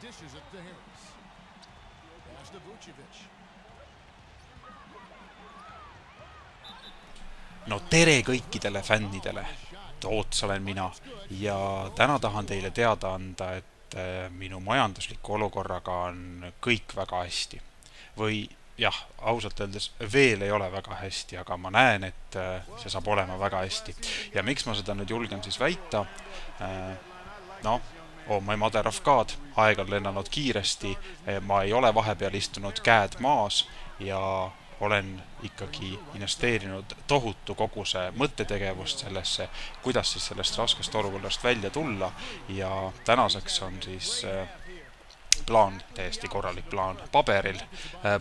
Dishes it to Harris. Pass to Vucevic. No tere kõikidele fännidele, Toots olen mina ja täna tahan teile teada anda, et minu majandusliku olukorraga on kõik väga hästi. Või jah, ausalt öeldes veel ei ole väga hästi, aga ma näen, et see saab olema väga hästi. Ja miks ma seda nüüd julgen siis väita? Oh my mother of God, aeg on lennanud kiiresti, ma ei ole vahepeal istunud käed maas ja olen ikkagi investeerinud tohutu koguse mõttetegevust sellesse, kuidas siis sellest raskest olukorrast välja tulla ja tänaseks on siis plaan, täiesti korralik plaan paberil.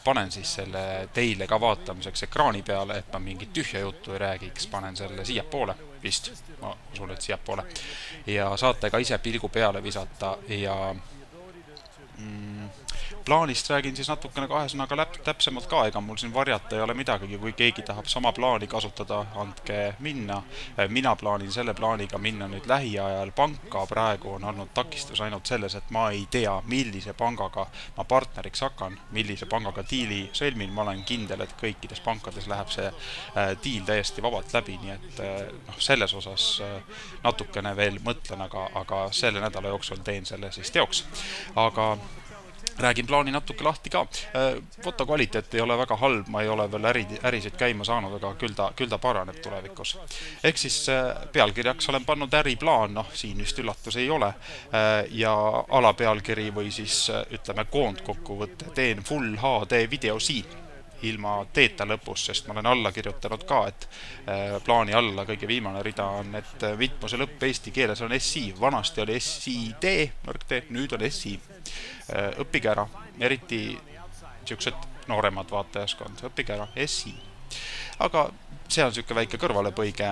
Panen siis selle teile ka vaatamiseks ekraani peale, et ma mingit tühja juttu ei räägiks, panen selle siia poole, vist, ma usun, et siia poole. Ja saate ka ise pilgu peale visata ja plaanist räägin siis natukene kahe sõnaga täpsemalt ka, ega mul siin varjata ei ole midagigi, kui keegi tahab sama plaani kasutada, andke minna. Mina plaanin selle plaaniga minna nüüd lähiajal panka, praegu on olnud takistus ainult selles, et ma ei tea, millise pangaga ma partneriks hakan, millise pangaga diili sõlmin, ma olen kindel, et kõikides pankades läheb see diil täiesti vabalt läbi, nii et selles osas natukene veel mõtlen, aga selle nädala jooksul teen selle siis teoks. Aga räägin plaani natuke lahti ka. Fotokvaliteet ei ole väga halb, ma ei ole veel ärisid käima saanud, aga küll ta paraneb tulevikus. Ehk siis pealkirjaks olen pannud äriplaan, siin vist üllatus ei ole, ja alapealkiri või siis ütleme koondkokkuvõtte teen Full HD video siin ilma teeta lõpus, sest ma olen alla kirjutanud ka, et plaani alla kõige viimane rida on, et mitmuse lõpp eesti keeles on SI, vanasti oli SID, nüüd on SI. Õppige ära, eriti siuksed nooremad vaatajaskond, õppige ära, SI. Aga see on siuke väike kõrvalepõige.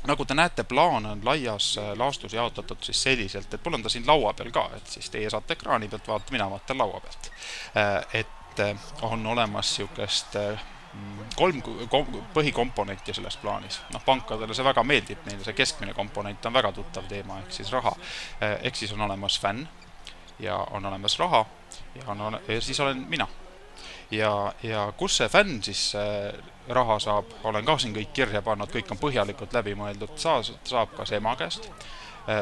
Nagu te näete, plaan on laias laastus jaotatud siis selliselt, et mul on ta siin laua peal ka, et siis teie saate ekraani pealt vaata, mina vaatan laua pealt. Et on olemas siukest 3 põhikomponenti selles plaanis. Pankadele see väga meeldib, neile see keskmine komponent on väga tuttav teema, ehk siis raha. Ehk siis on olemas fänn ja on olemas raha ja siis olen mina. Ja kus see fänn siis raha saab, olen ka siin kõik kirja pannud, kõik on põhjalikult läbi mõeldud, saab kas ema käest,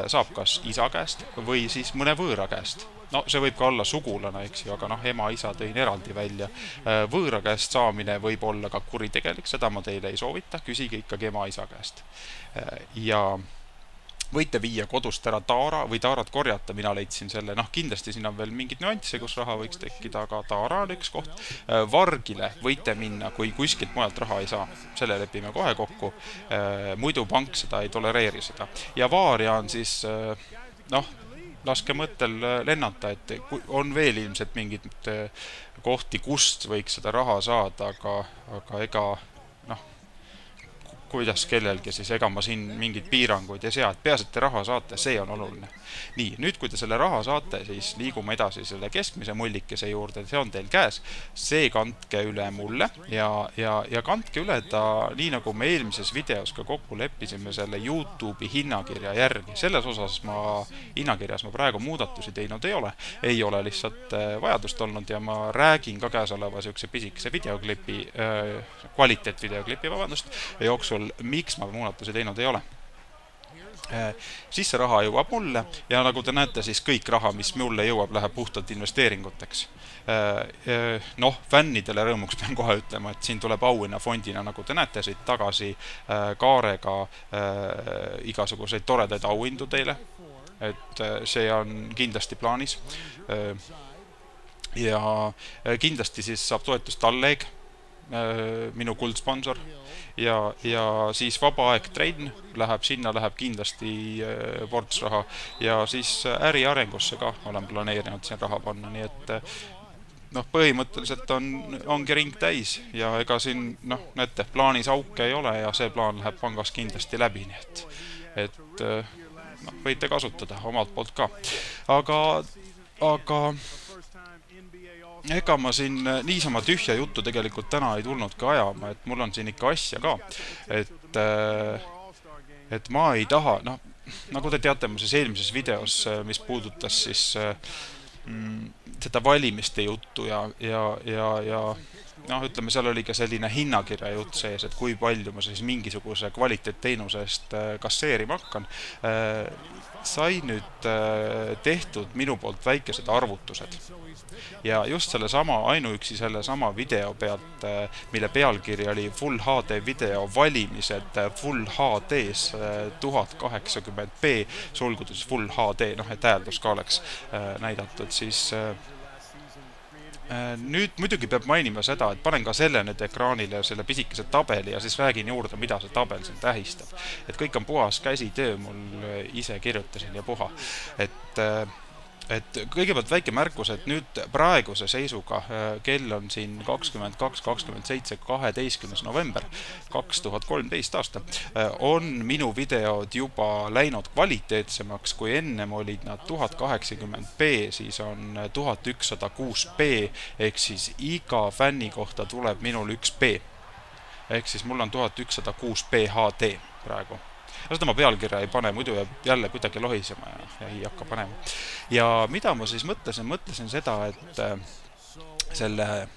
saab kas isa käest või siis mõne võõra käest. See võib ka olla sugulane, eks ju, aga ema, isa tõin eraldi välja. Võõra käest saamine võib olla ka kuritegelik, seda ma teile ei soovita, küsige ikkagi ema, isa käest. Ja võite viia kodust ära taara või taarat korjata, mina leidsin selle, kindlasti siin on veel mingid nüansse, kus raha võiks tekkida, aga taara on üks koht. Vargile võite minna, kui kuskilt mujalt raha ei saa, selle lepime kohe kokku, muidu pank seda ei tolereeri seda. Ja vaaria on siis, laske mõttel lennata, et on veel ilmselt mingid kohti, kust võiks seda raha saada, aga ega kuidas kellelgi, siis ega ma siin mingid piiranguid ei sea, et peas, et te raha saate, see on oluline. Nii, nüüd kui te selle raha saate, siis liigume edasi selle keskmise mullikese juurde, see on teil käes, see kandke üle mulle ja kandke üle ta, nii nagu me eelmises videos ka kokku leppisime selle YouTube'i hinnakirja järgi. Selles osas hinnakirjas ma praegu muudatusi teinud ei ole lihtsalt vajadust olnud ja ma räägin ka käesoleva siukse pisikese videoklipi, kvaliteetvideoklipi, jooksul, miks ma muudatusi teinud ei ole. Siis see raha jõuab mulle ja nagu te näete, siis kõik raha, mis mulle jõuab, läheb puhtalt investeeringuteks. Fännidele rõõmuks pean kohe ütlema, et siin tuleb auhinna fondina, nagu te näete, siit tagasi kaarega igasuguseid toredaid auhindu teile. Et see on kindlasti plaanis. Ja kindlasti siis saab toetust Talleg, minu kuldsponsor ja siis vaba aeg trenn läheb sinna, läheb kindlasti ports raha ja siis äri arengusse ka olen planeerinud siin raha panna, nii et põhimõtteliselt ongi ring täis ja ega siin, näete, plaanis auke ei ole ja see plaan läheb pangas kindlasti läbi, nii et võite kasutada omalt poolt ka, aga ega ma siin niisama tühja juttu tegelikult täna ei tulnud ka ajama, et mul on siin ikka asja ka, et ma ei taha, nagu te teate, mu siis eelmises videos, mis puudutas siis seda valimiste juttu ja noh, ütleme, seal oli ka selline hinnakirja jutt sees, et kui palju ma siis mingisuguse kvaliteetteenuse eest kasseerima hakkan, sai nüüd tehtud minu poolt väikesed arvutused. Ja just ainuüksi selle sama video pealt, mille pealkiri oli Full HD video valimised Full HD-s 1080p, sulgudes Full HD, noh, et hääldus ka oleks näidatud, siis nüüd muidugi peab mainima seda, et panen ka selle nüüd ekraanile selle pisikese tabeli ja siis räägin juurde, mida see tabel siin tähistab. Et kõik on puhas käsitöö, mul ise kirjutasin ja puha. Et kõigepealt väike märkus, et nüüd praeguse seisuga kell on siin 22.27. 12. november 2013 aasta, on minu videod juba läinud kvaliteetsemaks, kui ennem olid nad 1080p, siis on 1106p, ehk siis iga fänni kohta tuleb minul 1p. Ehk siis mul on 1106p HD praegu. Seda ma pealkirja ei pane, muidu jääb jälle kuidagi lohisema ja ei hakka panema. Ja mida ma siis mõtlesin seda, et selle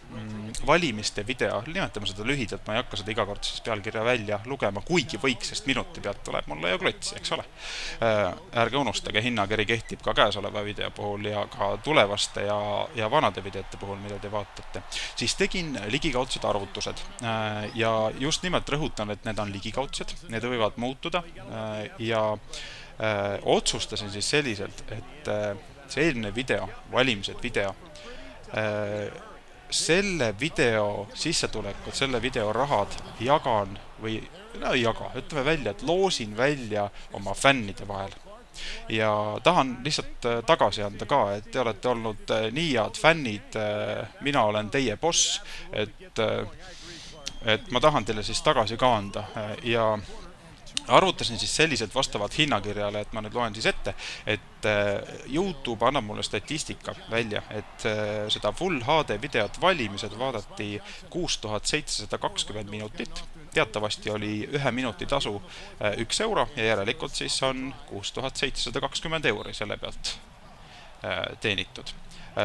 valimiste video, nimetame seda lühidalt, ma ei hakka seda iga kord siis pealkirja välja lugema, kuigi võiks, sest minuti pealt tuleb mulle ju klotsi, eks ole. Ärge unustage, hinnakiri kehtib ka käesoleva video puhul ja ka tulevaste ja vanade videote puhul, mida te vaatate. Siis tegin ligikaudsed arvutused ja just nimelt rõhutan, et need on ligikaudsed, need võivad muutuda ja otsustasin siis selliselt, et see eelmine video, valimised video, selle video sissetulekut, selle video rahad jagan või ütleme välja, et loosin välja oma fännide vahel. Ja tahan lihtsalt tagasi anda ka, et te olete olnud nii head fännid, mina olen teie boss, et ma tahan teile siis tagasi ka anda ja arvutasin siis selliselt vastavalt hinnakirjale, et ma nüüd loen siis ette, et YouTube annab mulle statistika välja, et seda Full HD videot valimised vaadati 6720 minutit. Teatavasti oli 1 minuti tasu 1 euro ja järelikult siis on 6720 euri selle pealt teenitud.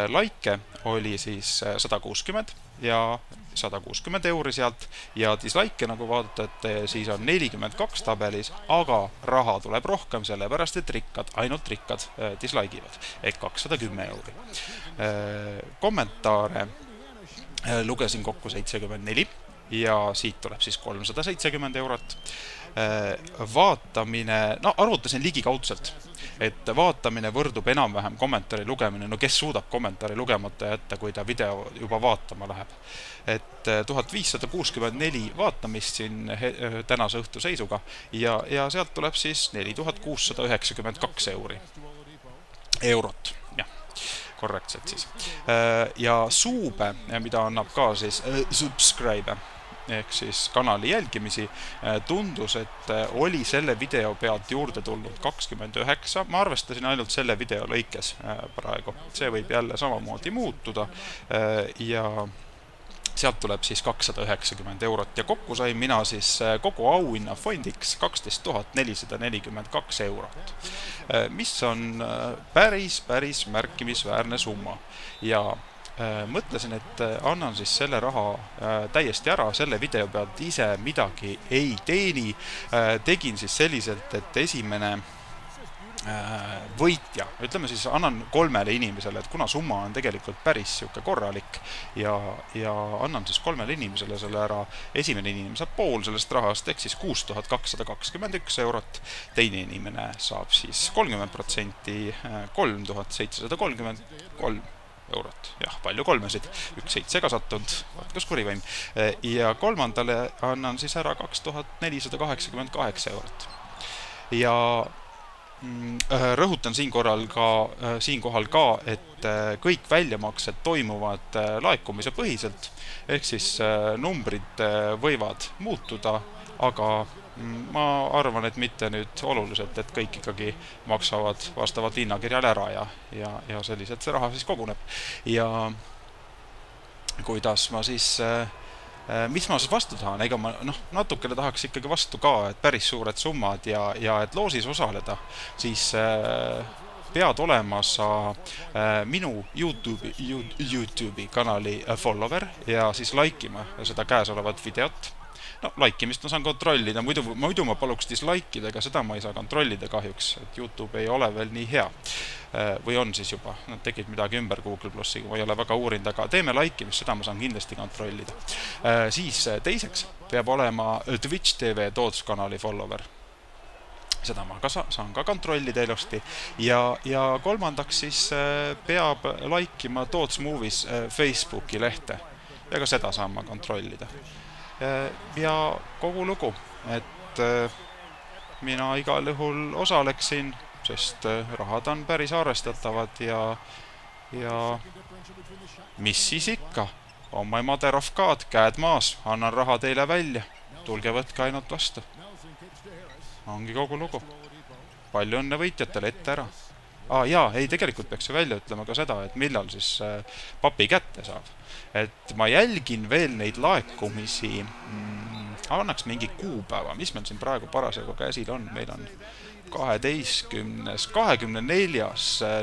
Laike oli siis 160 ja 160 euri sealt ja dislike, nagu vaatate, siis on 42 tabelis, aga raha tuleb rohkem, sellepärast et ainult rikkad dislike'ivad, ehk 210 euri. Kommentaare lugesin kokku 74 ja siit tuleb siis 370 eurot. Vaatamine, arvutasin ligikaudselt, et vaatamine võrdub enam-vähem kommentaari lugemine, kes suudab kommentaari lugemata jätta, kui ta video juba vaatama läheb. Et 1564 vaatamist siin tänase õhtu seisuga ja sealt tuleb siis 4692 eurot. Jah, korrektselt siis. Ja suube, mida annab ka siis subscribe, ehk siis kanali jälgimisi, tundus, et oli selle video pealt juurde tulnud 29. Ma arvestasin ainult selle video lõikes praegu. See võib jälle samamoodi muutuda ja sealt tuleb siis 290 eurot ja kokku sain mina siis kogu auhinna fondiks 12 442 eurot, mis on päris märkimisväärne summa ja mõtlesin, et annan siis selle raha täiesti ära, selle video pealt ise midagi ei teeni. Tegin siis selliselt, et esimene võitja, ütleme siis annan 3 inimesele, et kuna summa on tegelikult päris siuke korralik ja annan siis 3 inimesele selle ära, esimene inimene saab pool sellest rahast, ehk siis 6221 eurot, teine inimene saab siis 30%, 3733 eurot. Jah, palju kolmesid, 1 7 ka sattunud, kas kurivõim. Ja kolmandale annan siis ära 2488 eurot. Ja rõhutan siinkohal ka, et kõik väljamaksed toimuvad laekumise põhiselt, ehk siis numbrid võivad muutuda, aga ma arvan, et mitte nüüd oluliselt, et kõik ikkagi maksavad vastavalt hinnakirjale ära ja selliselt see raha siis koguneb. Ja kuidas ma siis mis ma siis vastu tahan, ega ma natukene tahaks ikkagi vastu ka, et päris suured summad ja et loosis osaleda, siis pead olema sa minu YouTube'i kanali follower ja siis laikima seda käesolevat videot. Laikimist ma saan kontrollida, muidu ma paluks dislikeida, ega seda ma ei saa kontrollida kahjuks, et YouTube ei ole veel nii hea. Või on siis juba, nad tegid midagi ümber Google Plussiga, ma ei ole väga uurinud, aga teeme laikimist, seda ma saan kindlasti kontrollida. Siis teiseks peab olema Twitch TV Toots kanali follower. Seda ma saan ka kontrollida ilusti. Ja kolmandaks siis peab laikima Toots Movies Facebooki lehte. Ja ka seda saan ma kontrollida. Ja kogu lugu, et mina igal juhul osaleksin, sest rahad on päris arvestatavad ja mis siis ikka, on my mother of God, käed maas, annan raha teile välja, tulge võtke ainult vastu. Ongi kogu lugu. Palju õnne võitjatele ette ära. Jaa, ei, tegelikult peaks välja ütlema ka seda, et millal siis papi kätte saab. Et ma jälgin veel neid laekumisi, annaks mingi kuupäeva, mis meil siin praegu parasjagu käsil on, meil on 24.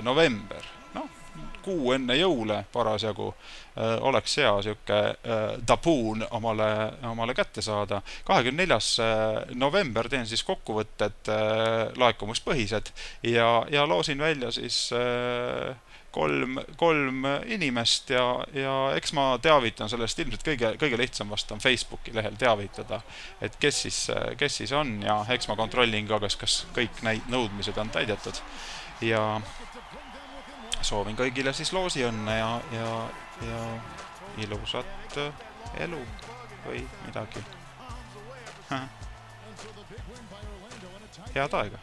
november, kuu enne jõule parasjagu oleks hea siuke tabuun omale kätte saada. 24. november teen siis kokkuvõtted laekumispõhised ja loosin välja siis kolm inimest ja eks ma teavitan sellest ilmselt kõige lihtsam vast on Facebooki lehel teavitada, et kes siis on ja eks ma kontrollin ka, kas kõik nõudmised on täidetud ja soovin kõigile siis loosi õnne ja ilusat elu või midagi. Head aega.